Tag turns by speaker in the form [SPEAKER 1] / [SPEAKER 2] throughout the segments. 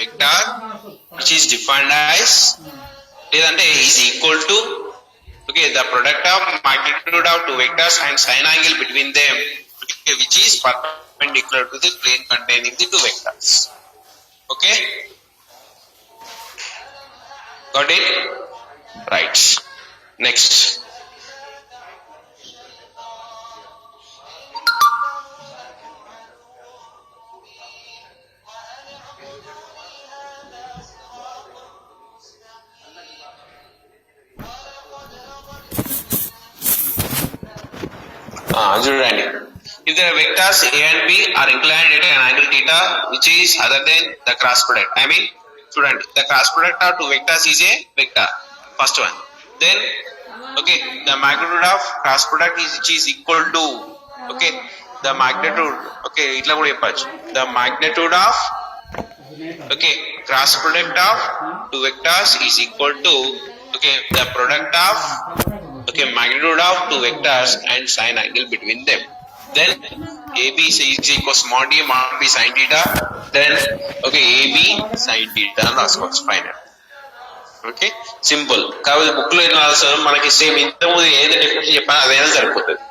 [SPEAKER 1] vector which is defined as లేదంటే is equal to the product of magnitude of two vectors and sine angle between them which is perpendicular to the plane containing the two vectors. Okay, got it? Right. Next. చూడండి, if the vectors a and b are inclined at an angle theta which is other than the cross product, I mean చూడండి, the cross product of two vectors is a vector, first one. Then the magnitude of cross product is which is equal to the magnitude, ఇట్లా కూడా చెప్పచ్చు, the magnitude of cross product of two vectors is equal to the product of magnitude of two vectors and sine angle between them. Then AB is equals mod A mod B sin theta. Then AB sin theta రాసుకోవచ్చు final. Okay, simple. కాబట్టి book లో ఏం రాస్తారు మనకి same ఇంతకుముందు ఏది definition చెప్పాను అదైనా సరిపోతుంది.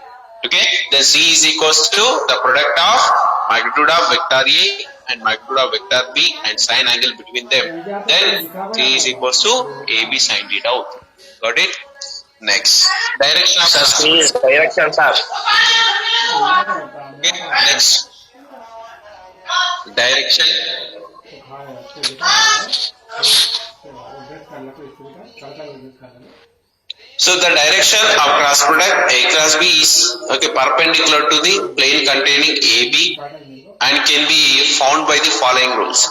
[SPEAKER 1] Okay, then C is equals to the product of magnitude of vector A and magnitude of vector B and sine angle between them. Then C is equals to AB sin theta అవుతుంది. Got it? Next, direction of
[SPEAKER 2] direction sir.
[SPEAKER 1] Okay, next, direction. So the direction of cross product A cross B is perpendicular to the plane containing AB and can be found by the following rules.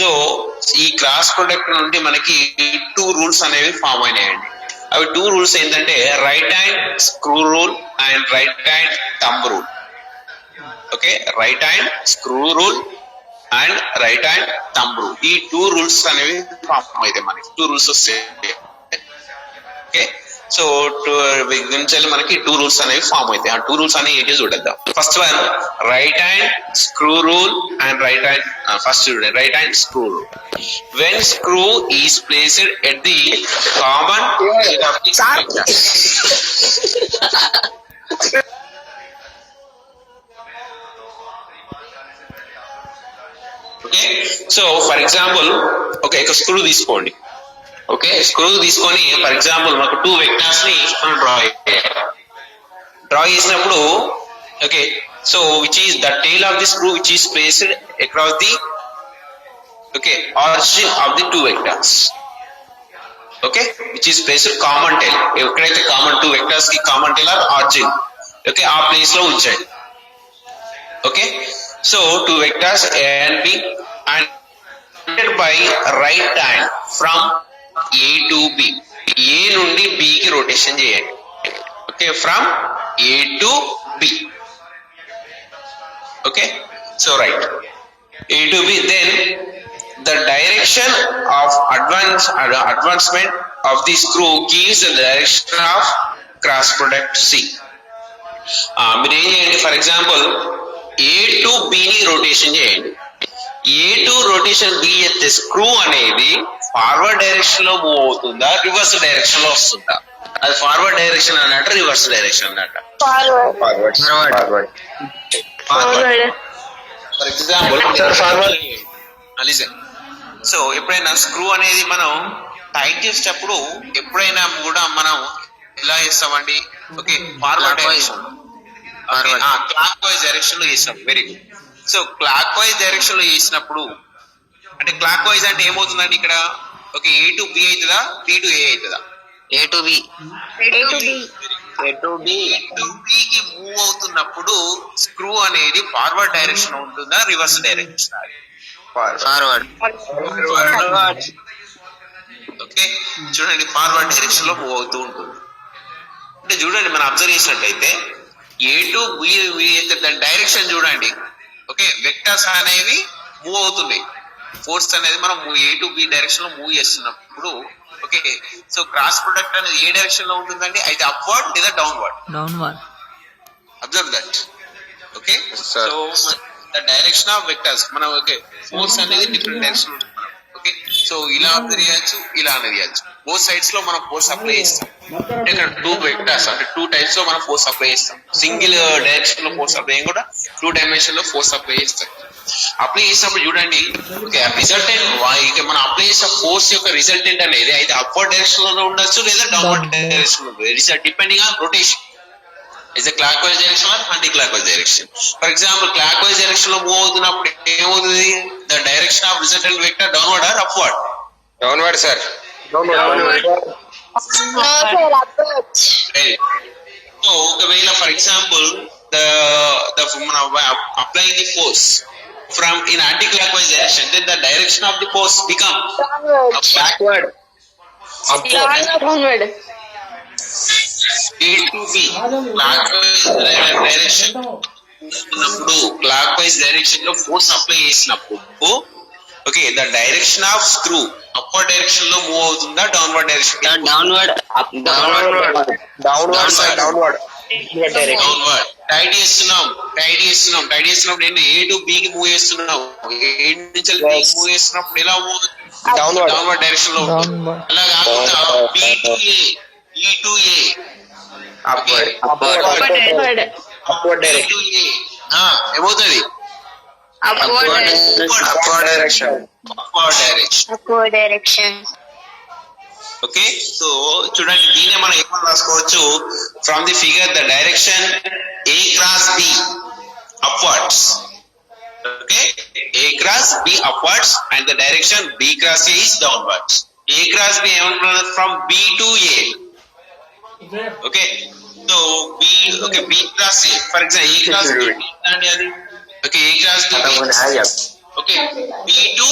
[SPEAKER 1] So ఈ cross product నుండి మనకి two rules అనేవి form అయినాయండి. అవి two rules ఏంటంటే right hand screw rule and right hand thumb rule. Okay, right hand screw rule and right hand thumb rule, ఈ two rules అనేవి form అయితే మనకి టూ రూల్స్ వస్తాయి. ఓకే, సో నుంచి మనకి టూ రూల్స్ అనేవి ఫామ్ అవుతాయి. ఆ టూ రూల్స్ అనేవి ఏంటి చూడద్దాం. First one right hand screw rule and right hand first చూడండి right hand screw rule. When screw is placed at the common okay, so for example screw తీసుకోండి. Screw తీసుకొని for example మనకు two vectors ని మనం draw చేసినప్పుడు so which is the tail of the screw which is placed across the origin of the two vectors. Which is placed common tail, ఎక్కడైతే common two vectors కి common tile are origin ఆ place లో ఉంచండి. So two vectors A and B and by right hand from A to B, A నుండి B కి rotation చేయండి. From A to B. So right A to B, then the direction of advancement of the screw gives the direction of cross product C. మీరు ఏం చేయండి, for example A to B ని rotation చేయండి. A to rotation B చేస్తే screw అనేది forward direction లో move అవుతుందా reverse direction లో వస్తుందా? అది ఫార్వర్డ్ డైరెక్షన్ అన్నట్టు రివర్స్ డైరెక్షన్ అన్నట్ట? ఫర్ ఎగ్జాంపుల్ సో ఎప్పుడైనా స్క్రూ అనేది మనం టైట్ చేసేటప్పుడు ఎప్పుడైనా కూడా మనం ఎలా చేస్తామండి, forward direction clock wise direction లో చేస్తాం. Very good. So clock wise direction లో చేసినప్పుడు అంటే క్లాక్ వైజ్ అంటే ఏమవుతుందండి ఇక్కడ A to B అవుతుందా B to A అవుతుందా?
[SPEAKER 2] A to B.
[SPEAKER 1] A to B కి మూవ్ అవుతున్నప్పుడు స్క్రూ అనేది ఫార్వర్డ్ డైరెక్షన్ ఉంటుందా రివర్స్ డైరెక్షన్?
[SPEAKER 2] ఫార్వర్డ్.
[SPEAKER 1] చూడండి ఫార్వర్డ్ డైరెక్షన్ లో మూవ్ అవుతూ ఉంటుంది. అంటే చూడండి మనం అబ్జర్వ్ చేసినట్టయితే A to B దాని డైరెక్షన్ చూడండి. వెక్టర్స్ అనేవి మూవ్ అవుతున్నాయి. ఫోర్స్ అనేది మనం A to B డైరెక్షన్ లో మూవ్ చేస్తున్నప్పుడు సో క్రాస్ ప్రొడక్ట్ అనేది ఏ డైరెక్షన్ లో ఉంటుందండి? అయితే అప్వర్డ్ లేదా downward. Observe that. So the direction of vectors మనం ఫోర్స్ అనేది డిఫరెంట్ డైరెక్షన్ ఉంటుంది. ఓకే, సో ఇలా చేయొచ్చు, ఇలా చేయొచ్చు. బోత్ సైడ్స్ లో మనం ఫోర్స్ అప్లై చేస్తాం. అంటే ఇక్కడ టూ వెక్టర్స్ అంటే టూ టైప్స్ లో మనం ఫోర్స్ అప్లై చేస్తాం. సింగిల్ డైరెక్షన్ లో ఫోర్స్ అప్లై కూడా టూ డైమెన్షన్ లో ఫోర్స్ అప్లై చేస్తాం. అప్లై చేసినప్పుడు చూడండి, ఓకే, రిజల్టెంట్ ఇక మనం అప్లై చేసిన ఫోర్స్ యొక్క రిజల్టెంట్ అనేది అయితే అప్వర్డ్ డైరెక్షన్ లో ఉండొచ్చు లేదా డౌన్వర్డ్ డైరెక్షన్ లో ఉంటుంది, depending on rotation. Is clockwise direction or anti clock wise direction. For example clockwise direction లో మూవ్ అవుతున్నప్పుడు ఏమవుతుంది? The direction of resultant vector downward or upward?
[SPEAKER 2] Downward sir.
[SPEAKER 1] So ఒకవేళ for example మన applying the force from in anti clock wise direction, then the direction of the force become
[SPEAKER 2] backward.
[SPEAKER 1] A to B clockwise direction ఉన్నప్పుడు clockwise direction లో force apply చేసినప్పుడు okay, the direction of screw upward direction లో move అవుతుందా downward direction?
[SPEAKER 2] Downward.
[SPEAKER 1] Tight చేస్తున్నప్పుడు ఏంటి? ఏ to B కి move చేస్తున్నాం. ఏ నుంచి మూవ్ చేస్తున్నప్పుడు ఎలా మూవ్? డౌన్వర్డ్ డైరెక్షన్ లో ఉంటుంది. అలా కాకుండా బి టు ఏ, ఈ టు ఏ, ఏమవుతుంది? ఓకే, సో చూడండి, దీనే మనం ఏమని రాసుకోవచ్చు? From the figure the direction A cross B upwards. Okay, A cross B upwards and the direction B cross A is downwards. A cross B ఏమంటున్నారు? From B to A. Okay, so B, okay, B cross A, for example A cross B అంటే అది okay, A cross B, okay, B to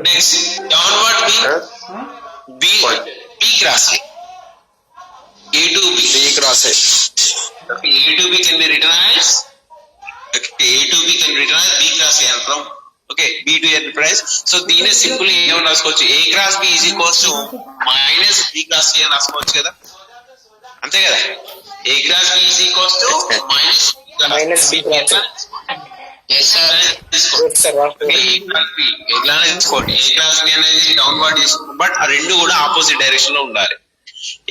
[SPEAKER 1] next downward B, B B cross A, A to B.
[SPEAKER 2] B cross A.
[SPEAKER 1] Okay, A to B can be written as, okay, A to B can be written as B cross A from, okay, B to A enterprise. So దీని simple ఏమని రాసుకోవచ్చు? A cross B is equals to minus B cross A అని రాసుకోవచ్చు కదా, అంతే కదా? A cross B is equals to minus
[SPEAKER 2] B cross A.
[SPEAKER 1] Yes sir. Okay, A cross B ఎట్లానే తీసుకోండి. A cross B అనేది డౌన్వర్డ్ తీసుకోండి, బట్ ఆ రెండు కూడా ఆపోజిట్ డైరెక్షన్ లో ఉండాలి.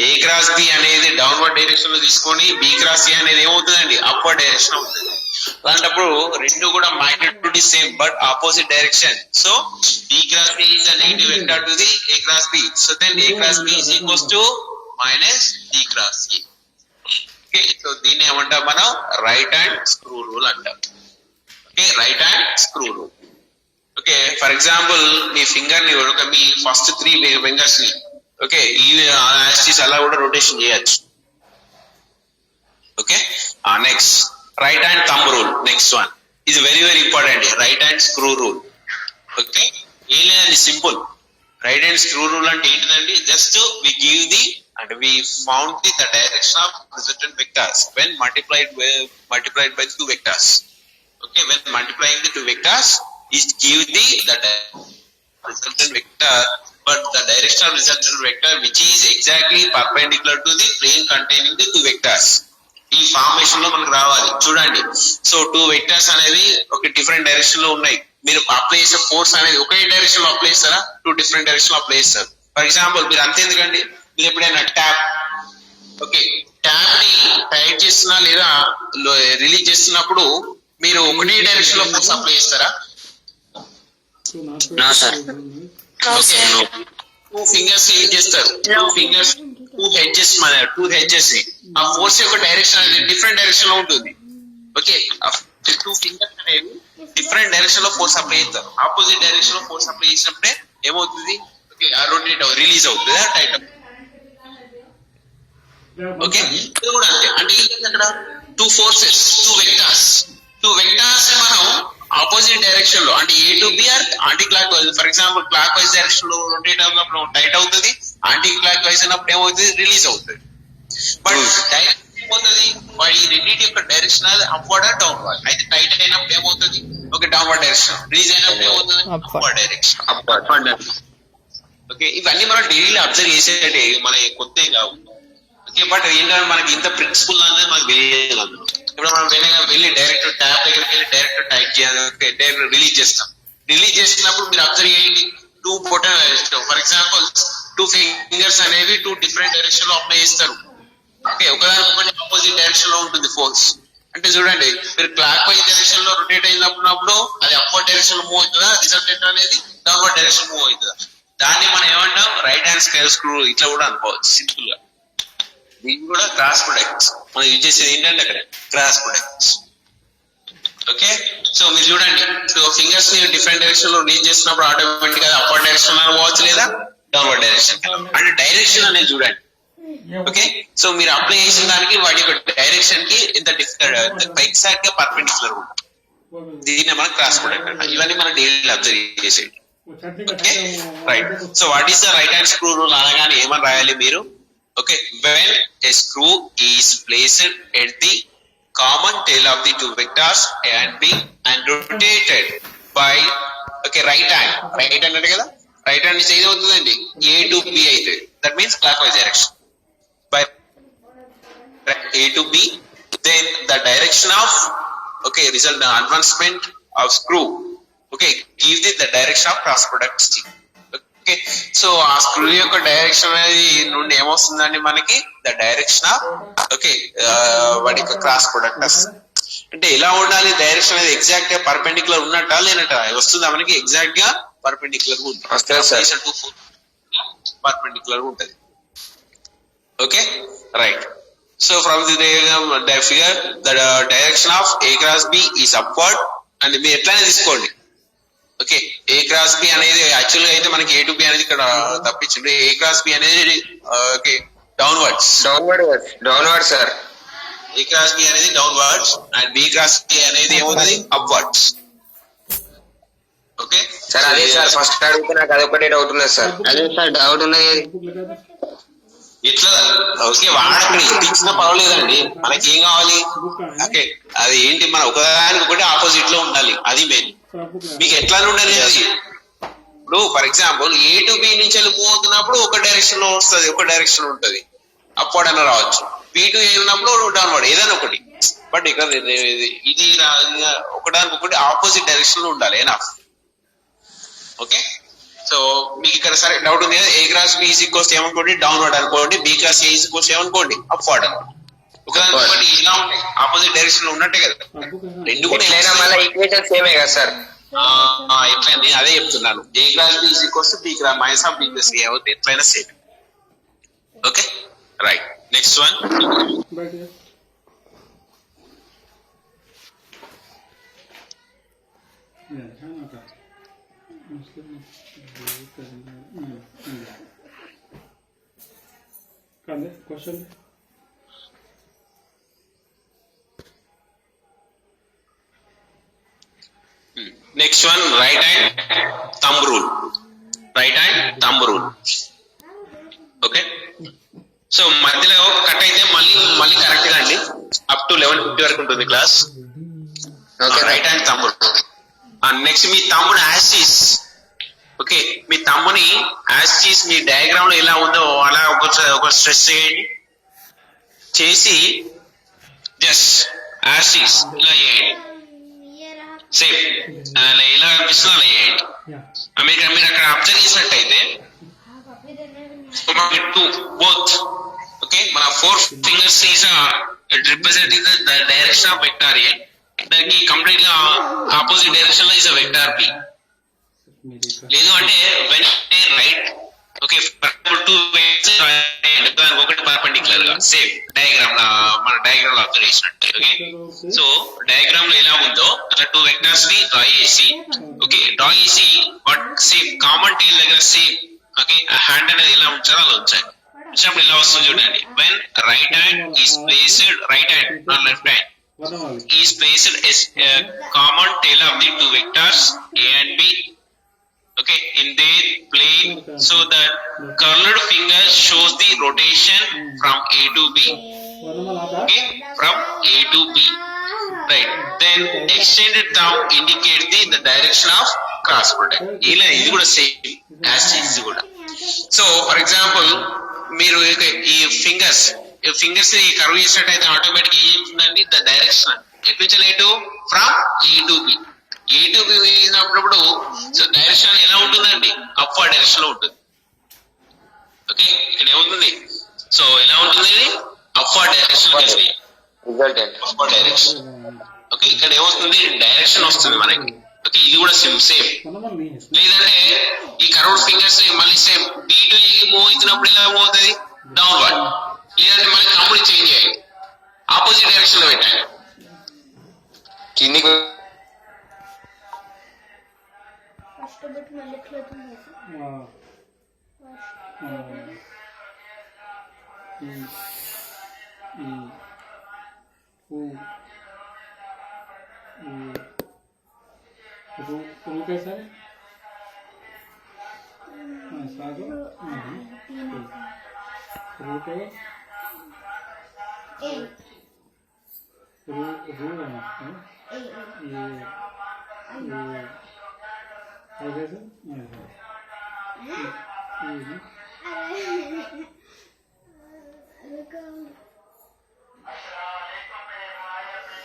[SPEAKER 1] ఏ క్రాస్ బి అనేది డౌన్వర్డ్ డైరెక్షన్ లో తీసుకొని బి క్రాస్ ఏ అనేది ఏమవుతుందండి? అప్వర్డ్ డైరెక్షన్ అవుతుంది. అలాంటప్పుడు రెండు కూడా magnitude same but opposite direction. So B cross B is the negative vector to the A cross B. So then A cross B is equals to minus B cross A. Okay, so దీన్ని ఏమంటాం మనం? Right hand screw rule అంటాం. Okay, right hand screw rule. Okay, for example మీ finger ని ఒక మీ first 3 fingers ని okay ఈ యాక్సిస్ అలా కూడా రొటేషన్ చేయొచ్చు. Okay, next right hand thumb rule. Next one ఇది very very important, right hand screw rule. Okay, ఏం లేదండి, simple. Right hand screw rule అంటే ఏంటిదండి? Just we give the and we found the direction of resultant vectors when multiplied by two vectors. Okay, when multiplying the two vectors is give the resultant vector, but the direction of resultant vector which is exactly perpendicular to the plane containing the two vectors. ఈ formation లో మనకు రావాలి. చూడండి, so two vectors అనేది ఒక different direction లో ఉన్నాయి. మీరు అప్లై చేసే ఫోర్స్ అనేది ఒకే డైరెక్షన్ లో అప్లై చేస్తారా, టూ డిఫరెంట్ డైరెక్షన్ లో అప్లై చేస్తారు? ఫర్ ఎగ్జాంపుల్ మీరు అంతే ఎందుకండి, మీరు ఎప్పుడైనా ట్యాప్, ఓకే, ట్యాప్ ని టైట్ చేస్తున్నా లేదా రిలీజ్ చేస్తున్నప్పుడు మీరు ఒకటే డైరెక్షన్ లో ఫోర్స్ అప్లై చేస్తారా? ఓకే, టూ ఫింగర్స్ ఏం చేస్తారు? టూ ఫింగర్స్ టూ హెడ్జెస్ ని ఆ ఫోర్స్ యొక్క డైరెక్షన్ అనేది డిఫరెంట్ డైరెక్షన్ లో ఉంటుంది. ఓకే, టూ ఫింగర్స్ అనేవి డిఫరెంట్ డైరెక్షన్ లో ఫోర్స్ అప్లై చేస్తారు. ఆపోజిట్ డైరెక్షన్ లో ఫోర్స్ అప్లై చేసినప్పుడే ఏమవుతుంది? ఓకే, రొటేట్ రిలీజ్ అవుతుంది, టైట్ అవుతుంది. ఓకే, ఇది కూడా అంతే. అంటే ఏంటంటే అక్కడ టూ వెక్టార్స్ మనం ఆపోజిట్ డైరెక్షన్ లో అంటే A to B or anti clock wise. For example clockwise direction లో రొటేట్ అవుతున్నప్పుడు టైట్ అవుతుంది, యాంటీ క్లాక్ వైజ్ అన్నప్పుడు ఏమవుతుంది? రిలీజ్ అవుతుంది. బట్ డైరెక్షన్ ఏమవుతుంది? ఈ రెండింటి యొక్క డైరెక్షన్ అప్వర్డ్ ఆర్ డౌన్వర్డ్. అయితే టైట్ అయినప్పుడు ఏమవుతుంది? Okay, downward direction. రిలీజ్ అయినప్పుడు ఏమవుతుంది? Upward direction. ఓకే, ఇవన్నీ మనం డైలీ అబ్జర్వ్ చేసేటట్టే, మన కొత్త కావు. ఓకే, బట్ ఏంటంటే మనకి ఇంత ప్రిన్సిపల్ అనేది మనకు తెలియదు. ఇప్పుడు మనం వెళ్ళి డైరెక్ట్ ట్యాప్ దగ్గరికి వెళ్ళి డైరెక్ట్ టైట్ చేయాలి, డైరెక్ట్ రిలీజ్ చేస్తాం. రిలీజ్ చేసినప్పుడు మీరు అబ్జర్వ్ చేయండి, two for example two fingers అనేవి టూ డిఫరెంట్ డైరెక్షన్ లో అప్లై చేస్తారు. ఓకే, ఒకదానికి ఆపోజిట్ డైరెక్షన్ లో ఉంటుంది ఫోర్స్. అంటే చూడండి, మీరు క్లాక్ వైజ్ డైరెక్షన్ లో రొటేట్ అయినప్పుడు అది అప్వర్డ్ డైరెక్షన్ లో మూవ్ అవుతుందా, రిజల్టెంట్ అనేది డౌన్వర్డ్ డైరెక్షన్ మూవ్ అవుతుందా? దాన్ని మనం ఏమంటాం, రైట్ హ్యాండ్ స్క్వేర్ స్క్రూ ఇట్లా కూడా అనుకోవచ్చు సింపుల్ గా. దీన్ని కూడా క్రాస్ ప్రొడక్ట్స్ మనం యూజ్ చేసేది ఏంటంటే అక్కడ క్రాస్ ప్రొడక్ట్స్. ఓకే, సో మీరు చూడండి, సో ఫింగర్స్ ని డిఫరెంట్ డైరెక్షన్ లో రిలీజ్ చేసినప్పుడు ఆటోమేటిక్ గా అప్వర్డ్ డైరెక్షన్ లో పోవచ్చు లేదా డౌన్వర్డ్ డైరెక్షన్. అంటే డైరెక్షన్ అనేది చూడండి. ఓకే, సో మీరు అప్లై చేసిన దానికి వాటి యొక్క డైరెక్షన్ కి ఇంత ఎగ్జాక్ట్ గా పర్పెండిక్యులర్ ఉంటుంది. దీన్ని మనం క్రాస్ ప్రొడక్ట్ అంటాం. ఇవన్నీ మనం డైలీ అబ్జర్వ్ చేసేది. Okay, right. So what is the right hand screw rule అనగానే ఏమని రాయాలి మీరు? Okay, when a screw is placed at the common tail of the two vectors A and B and rotated by right hand. Right hand అంటే కదా, right hand నుంచి ఏది అవుతుందండి, A to B అయితే, that means clock wise direction. By A to B, then the direction of result the advancement of screw give the direction of cross product C. Okay, so ఆ screw యొక్క direction అనేది నుండి ఏమొస్తుందండి మనకి, the direction of వాటి యొక్క cross product. అంటే ఎలా ఉండాలి డైరెక్షన్ అనేది, ఎగ్జాక్ట్ గా పర్పెండిక్యులర్ ఉన్నట్టా లేనట్టా వస్తుందా మనకి? ఎగ్జాక్ట్ గా పర్పెండిక్యులర్ ఉంటుంది, పర్పెండిక్యులర్ ఉంటుంది. Okay, right. So from the figure the direction of A cross B is upward. And మీరు ఎట్లయినా తీసుకోండి. ఓకే, A cross B అనేది యాక్చువల్ గా అయితే మనకి A to B అనేది ఇక్కడ తప్పించండి. A cross B అనేది downwards
[SPEAKER 2] sir.
[SPEAKER 1] A cross B అనేది downwards and B cross B అనేది ఏమవుతుంది, అప్వర్డ్స్. ఓకే
[SPEAKER 2] సార్, అదే సార్ ఫస్ట్ అడిగితే నాకు అదొకటే డౌట్ ఉన్నది సార్. అదే సార్ డౌట్ ఉన్నది.
[SPEAKER 1] ఇట్లా ఓకే, వాడకండి, ఇచ్చిన పర్వాలేదండి, మనకి ఏం కావాలి. ఓకే, అది ఏంటి, మన ఒకదానికి ఒకటి ఆపోజిట్ లో ఉండాలి, అది మెయిన్. మీకు ఎట్లా ఉండాలి అది. ఇప్పుడు for example A to B నుంచి మూవ్ అవుతున్నప్పుడు ఒక డైరెక్షన్ లో వస్తుంది, ఒక డైరెక్షన్ ఉంటది, అప్వర్డ్ అన్న రావచ్చు. B to A ఉన్నప్పుడు డౌన్వర్డ్, ఏదైనా ఒకటి. బట్ ఇక్కడ ఇది ఒకదానికి ఒకటి ఆపోజిట్ డైరెక్షన్ లో ఉండాలి ఎనఫ్. ఓకే, సో మీకు ఇక్కడ సరే డౌట్ ఉంది కదా, A cross B is equals ఏమనుకోండి, డౌన్వర్డ్ అనుకోండి, B cross A is equals ఏమనుకోండి, అప్వర్డ్ అనుకోండి. ఒకదానికి ఒకటి ఇలా ఉంటాయి, ఆపోజిట్ డైరెక్షన్ లో ఉన్నట్టే కదా. రెండు కూడా
[SPEAKER 2] మళ్ళీ ఈక్వేషన్ సేమే కదా సార్.
[SPEAKER 1] ఎట్లా నేను అదే చెప్తున్నాను, A cross B is equals B cross minus of B plus A అవుతుంది, ఎట్లయినా same. Okay, right. Next one,
[SPEAKER 3] question.
[SPEAKER 1] Next one, right hand thumb rule. Right hand thumb rule. Okay, so మధ్యలో cut అయితే మళ్ళీ correct గా అండి, up to 11:50 వరకు ఉంటుంది class. Right hand thumb rule. Next మీ తమ్ముడు యాసిస్. ఓకే, మీ తమ్ముని యాసిస్ మీ డయాగ్రామ్ లో ఎలా ఉందో అలా ఒక స్ట్రెస్ చేయండి, చేసి జస్ట్ యాసిస్ ఇలా చేయండి, సేమ్ ఎలా అనిపిస్తుందో అలా చేయండి. మీరు అక్కడ అబ్జర్వ్ చేసినట్టయితే టూ బోత్. ఓకే, మన 4 fingers is representing the direction of vector A. దానికి కంప్లీట్ గా ఆపోజిట్ డైరెక్షన్ లో ఇస్ అ వెక్టార్ B. లేదు అంటే వెన్ రైట్, ఓకే, టూ ఒకటి పర్పెండిక్యులర్ గా సేమ్ డయాగ్రామ్ మన డయాగ్రామ్ లో అబ్జర్వ్ చేసినట్టు. ఓకే, సో డయాగ్రామ్ లో ఎలా ఉందో అట్లా టూ వెక్టార్స్ ని డ్రా చేసి, ఓకే, డ్రా చేసి బట్ సేమ్ కామన్ టైల్ దగ్గర సేమ్. ఓకే, హ్యాండ్ అనేది ఎలా ఉంచాలో అలా ఉంచాలి. వచ్చినప్పుడు ఇలా వస్తుంది చూడండి, when right hand is placed, right hand not left hand is placed as a common tail of the two vectors A and B, okay, in their plane, so the curled finger shows the rotation from A to B. Okay, from A to B, right. Then extended thumb indicates the direction of cross product. ఇలా ఇది కూడా same as ఇది కూడా. So for example మీరు ఈ fingers ని curve చేసినట్టయితే automatic ఏం చెప్తుందండి, ద డైరెక్షన్ ఎటు నుంచి late, from A to B. A to B అయినప్పుడు సో డైరెక్షన్ ఎలా ఉంటుందండి? అప్వర్డ్ డైరెక్షన్ లో ఉంటుంది. ఓకే, ఇక్కడ ఏముంటుంది? సో ఎలా ఉంటుంది ఇది? Upward direction
[SPEAKER 2] resultant.
[SPEAKER 1] Upward direction. Okay, ఇక్కడ ఏమవుతుంది? డైరెక్షన్ వస్తుంది మనకి. ఓకే, ఇది కూడా సేమ్. లేదంటే ఈ కర్వ్డ్ ఫింగర్స్ మళ్ళీ same D to A move అవుతున్నప్పుడు ఎలా మూవ్ అవుతుంది? డౌన్వర్డ్. లేదంటే మళ్ళీ కంప్లీట్ చేంజ్ చేయాలి, ఆపోజిట్ డైరెక్షన్ లో పెట్టాలి.
[SPEAKER 2] కిందికి
[SPEAKER 3] కష్టపడి మళ్ళీ ఎట్లవుతుంది
[SPEAKER 4] रू कैसा है? साधु रू को
[SPEAKER 3] ए
[SPEAKER 4] रू रू है
[SPEAKER 3] ए
[SPEAKER 4] ये कैसे?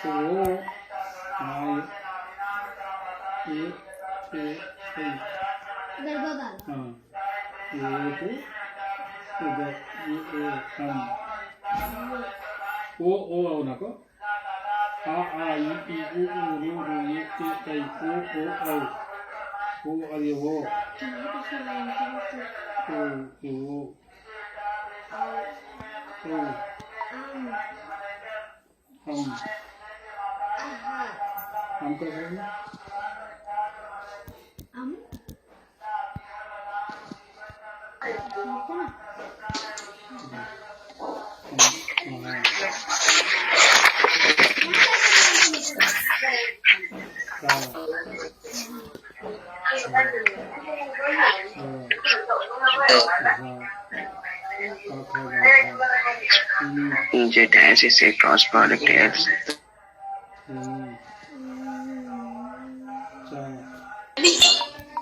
[SPEAKER 4] वो
[SPEAKER 3] गर्भदान
[SPEAKER 4] हाँ ये तो इधर ये हम ओ అవునా को आ ई ऊ रू रू ये ए ओ ओ అది ఓ ओ हम कैसे हैं?
[SPEAKER 2] नीचे डैश से क्रॉस प्रोडक्ट है.
[SPEAKER 4] चार